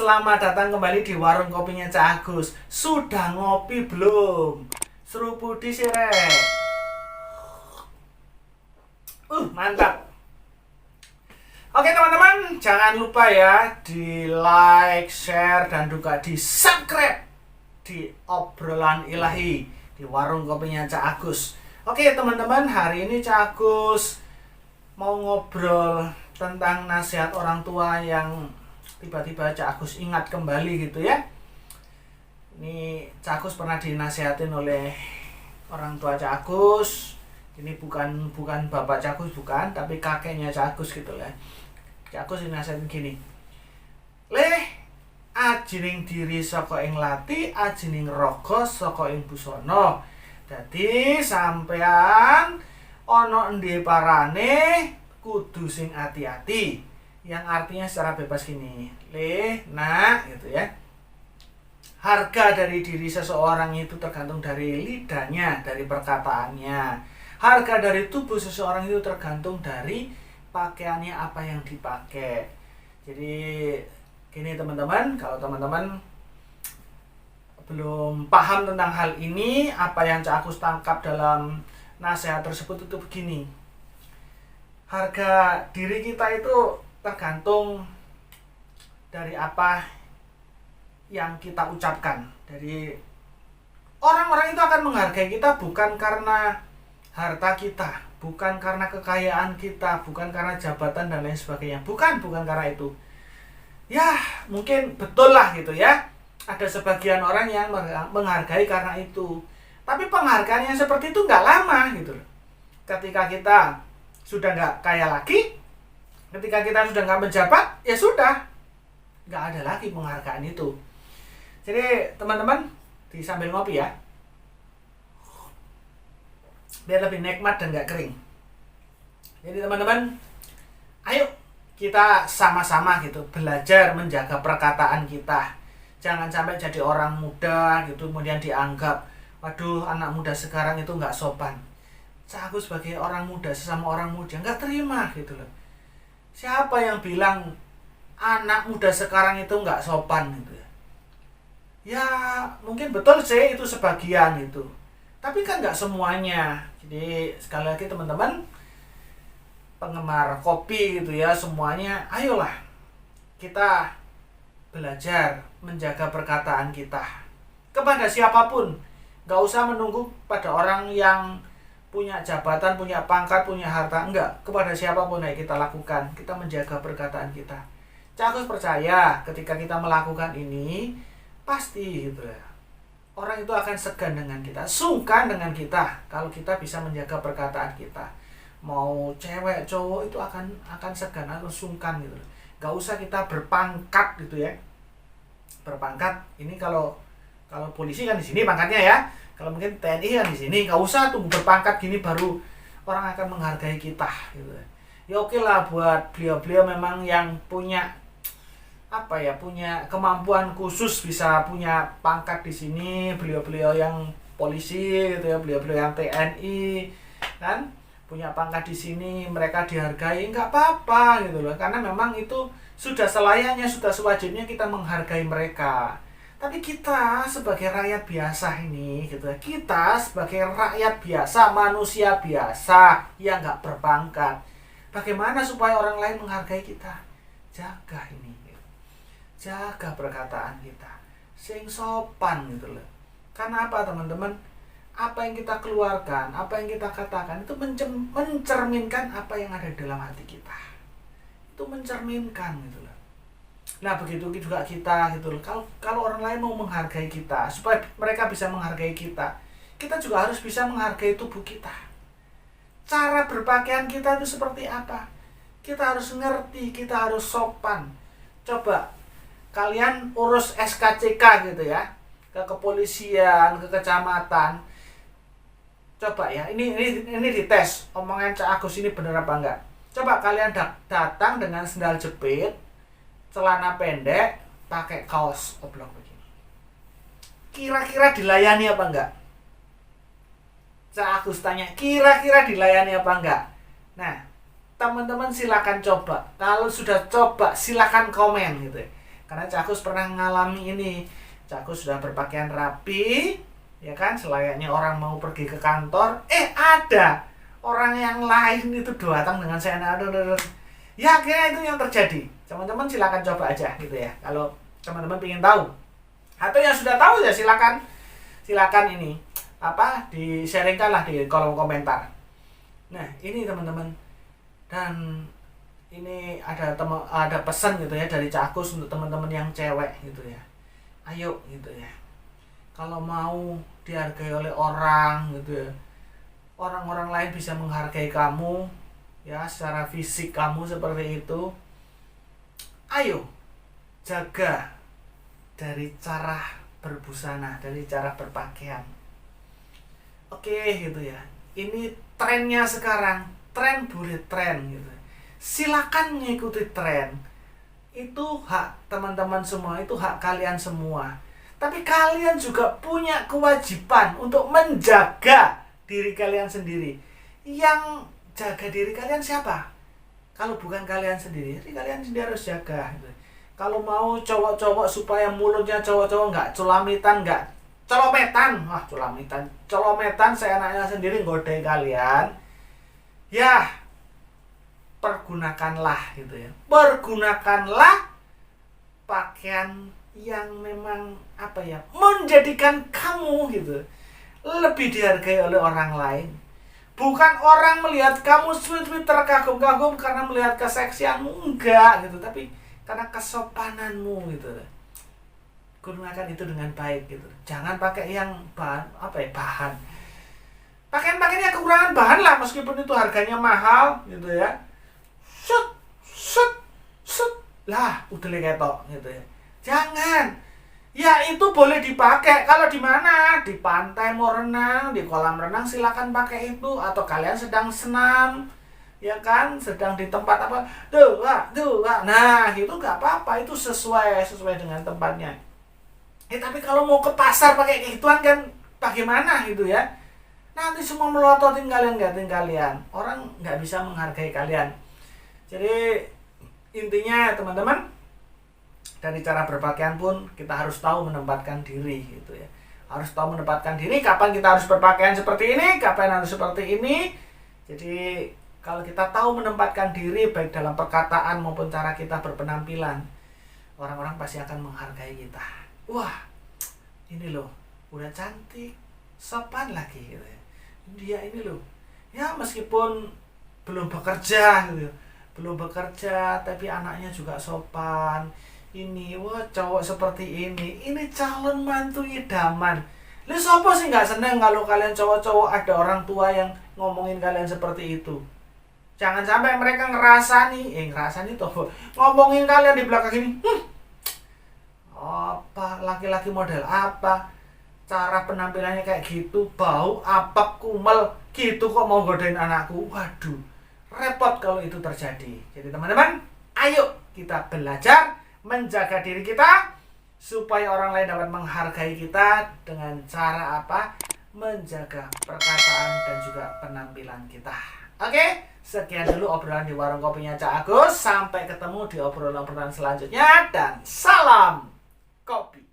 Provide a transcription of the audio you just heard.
selamat datang kembali di warung kopinya Cak Agus. Sudah ngopi belum? Serupudi sih rek. Mantap. Oke teman-teman, jangan lupa ya di like, share, dan juga di subscribe di obrolan ilahi di warung kopinya Cak Agus. Oke teman-teman, hari ini Cak Agus mau ngobrol tentang nasihat orang tua yang tiba-tiba Cak Agus ingat kembali gitu ya. Ini Cak Agus pernah dinasihatin oleh orang tua Cak Agus. Ini bukan bapak Cak Agus, bukan, tapi kakeknya Cak Agus gitu ya. Cak Agus dinasihatin gini. Leh, ajining diri saka ing lati, ajining raga saka ing busana. Dadi sampean ana endi parane kudu sing hati-hati. Yang artinya secara bebas gini, nak gitu ya. Harga dari diri seseorang itu tergantung dari lidahnya, dari perkataannya. Harga dari tubuh seseorang itu tergantung dari pakaiannya, apa yang dipakai. Jadi gini teman-teman, kalau teman-teman belum paham tentang hal ini, apa yang Cak Agus tangkap dalam nasihat tersebut itu begini. Harga diri kita itu tergantung dari apa yang kita ucapkan. Dari orang-orang itu akan menghargai kita bukan karena harta kita, bukan karena kekayaan kita, bukan karena jabatan dan lain sebagainya. Bukan karena itu. Ya, mungkin betul lah gitu ya. Ada sebagian orang yang menghargai karena itu. Tapi penghargaan yang seperti itu nggak lama gitu. Ketika kita sudah nggak kaya lagi, ketika kita sudah nggak menjabat, ya sudah, nggak ada lagi penghargaan itu. Jadi teman-teman, sambil ngopi ya, biar lebih nikmat dan nggak kering. Jadi teman-teman, ayo kita sama-sama gitu belajar menjaga perkataan kita. Jangan sampai jadi orang muda gitu kemudian dianggap, waduh anak muda sekarang itu nggak sopan. Aku sebagai orang muda, sesama orang muda nggak terima gitu loh. Siapa yang bilang anak muda sekarang itu nggak sopan gitu ya? Ya mungkin betul sih itu sebagian itu, tapi kan nggak semuanya. Jadi sekali lagi teman-teman penggemar kopi gitu ya, semuanya ayolah kita belajar menjaga perkataan kita kepada siapapun. Nggak usah menunggu pada orang yang punya jabatan, punya pangkat, punya harta. Enggak, kepada siapapun yang kita lakukan, kita menjaga perkataan kita. Cak Agus percaya ketika kita melakukan ini, pasti gitu ya, orang itu akan segan dengan kita, sungkan dengan kita kalau kita bisa menjaga perkataan kita. Mau cewek, cowok itu akan segan, akan sungkan gitu. Gak usah kita berpangkat gitu ya. Berpangkat, ini kalau polisi kan di sini pangkatnya ya. Kalau mungkin TNI kan di sini, nggak usah tuh berpangkat gini baru orang akan menghargai kita gitu. Ya oke lah buat beliau-beliau memang yang punya punya kemampuan khusus bisa punya pangkat di sini, beliau-beliau yang polisi gitu ya, beliau-beliau yang TNI kan punya pangkat di sini, mereka dihargai, nggak apa-apa gitu loh, karena memang itu sudah selayaknya, sudah sewajibnya kita menghargai mereka. Tapi kita sebagai rakyat biasa ini gitu ya, kita sebagai rakyat biasa, manusia biasa yang nggak berpangkat, bagaimana supaya orang lain menghargai kita? Jaga ini gitu. Jaga perkataan kita sing sopan gitu loh. Karena apa teman-teman? Apa yang kita keluarkan, apa yang kita katakan itu mencerminkan apa yang ada dalam hati kita. Itu mencerminkan gitu loh. Nah begitu juga kita gitu loh. Kalau orang lain mau menghargai kita, supaya mereka bisa menghargai kita, kita juga harus bisa menghargai tubuh kita. Cara berpakaian kita itu seperti apa? Kita harus ngerti, kita harus sopan. Coba kalian urus SKCK gitu ya, ke kepolisian, ke kecamatan. Coba ya, ini dites omongan Cak Agus ini benar apa enggak. Coba kalian datang dengan sendal jepit, celana pendek, pakai kaos oblong begini. Kira-kira dilayani apa enggak? Cak Agus tanya, kira-kira dilayani apa enggak? Nah, teman-teman silakan coba. Kalau sudah coba, silakan komen gitu ya. Karena Cak Agus pernah mengalami ini. Cak Agus sudah berpakaian rapi, ya kan, selayaknya orang mau pergi ke kantor, ada orang yang lain itu datang dengan seenak-enak. Ya akhirnya itu yang terjadi. Teman-teman silakan coba aja gitu ya. Kalau teman-teman ingin tahu atau yang sudah tahu ya silakan ini di-sharingkan lah di kolom komentar. Nah ini teman-teman, dan ini ada pesan gitu ya dari Cak Agus untuk teman-teman yang cewek gitu ya. Ayo gitu ya, kalau mau dihargai oleh orang gitu ya, orang-orang lain bisa menghargai kamu ya secara fisik kamu seperti itu, ayo jaga dari cara berbusana, dari cara berpakaian. Oke gitu ya, ini trennya sekarang, tren boleh tren gitu, silakan mengikuti tren, itu hak teman-teman semua, itu hak kalian semua. Tapi kalian juga punya kewajiban untuk menjaga diri kalian sendiri. Yang jaga diri kalian siapa? Kalau bukan kalian sendiri, jadi kalian sendiri harus jaga gitu. Kalau mau cowok-cowok supaya mulutnya cowok-cowok nggak celamitan, nggak colometan seenaknya sendiri godai kalian, ya pergunakanlah gitu ya, pergunakanlah pakaian yang memang menjadikan kamu gitu lebih dihargai oleh orang lain. Bukan orang melihat kamu sweet terkagum-kagum karena melihat keseksianmu, enggak gitu, tapi karena kesopananmu gitu. Gunakan itu dengan baik gitu. Jangan pakai yang bahan pakaian-pakaian yang kekurangan bahan lah, meskipun itu harganya mahal gitu ya. Set lah udah ketok gitu ya. Jangan. Ya itu boleh dipakai kalau di mana? Di pantai mau renang, di kolam renang silakan pakai itu, atau kalian sedang senam, ya kan? Sedang di tempat nah, itu nggak apa-apa, itu sesuai dengan tempatnya. Tapi kalau mau ke pasar pakai gituan kan bagaimana gitu ya? Nanti semua melototin kalian. Orang nggak bisa menghargai kalian. Jadi intinya teman-teman, dari cara berpakaian pun kita harus tahu menempatkan diri gitu ya. Harus tahu menempatkan diri, kapan kita harus berpakaian seperti ini, kapan harus seperti ini. Jadi kalau kita tahu menempatkan diri baik dalam perkataan maupun cara kita berpenampilan, orang-orang pasti akan menghargai kita. Wah, ini loh, udah cantik, sopan lagi gitu ya. Dia ini loh, ya meskipun belum bekerja gitu, tapi anaknya juga sopan. Ini, wah cowok seperti ini calon mantu idaman. Lu siapa sih nggak seneng kalau kalian cowok-cowok ada orang tua yang ngomongin kalian seperti itu? Jangan sampai mereka ngerasani tuh ngomongin kalian di belakang ini. Apa laki-laki model apa? Cara penampilannya kayak gitu, bau, apap, kumel, gitu kok mau godain anakku. Waduh, repot kalau itu terjadi. Jadi teman-teman, ayo kita belajar menjaga diri kita supaya orang lain dapat menghargai kita dengan cara menjaga perkataan dan juga penampilan kita. Oke, sekian dulu obrolan di warung kopinya Cak Agus. Sampai ketemu di obrolan selanjutnya dan salam kopi.